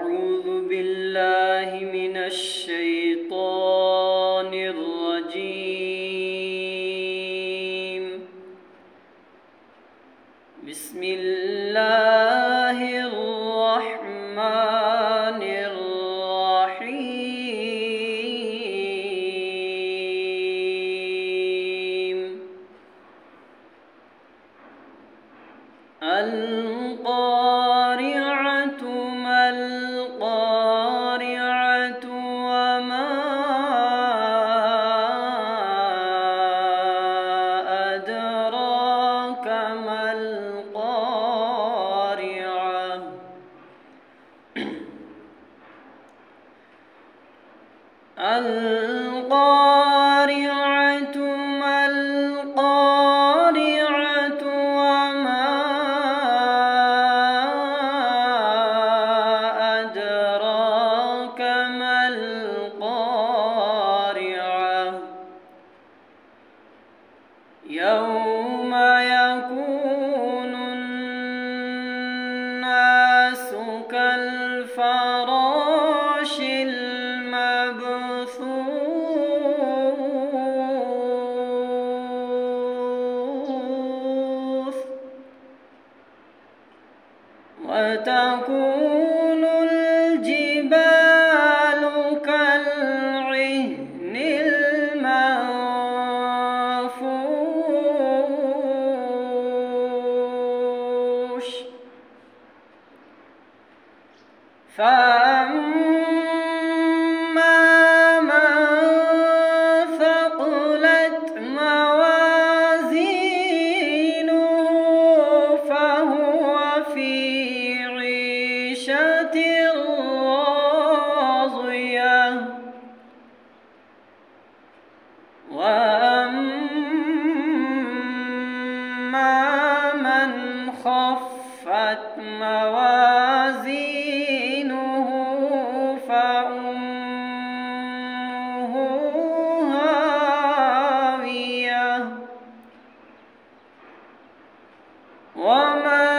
أعوذ بالله من الشيطان الرجيم. بسم الله الرحمن الرحيم. القارعة ما القارعة وما أدراك ما القارعة. القارعة ما القارعة وما أدراك ما القارعة. يوم يكون الناس كالفراش المبثوث وتكون الجبال كالعهن المنفوش. فأما من ثقلت موازينه فهو في عيشة راضية. وأما من خفت موازينه فأمه هاوية. وما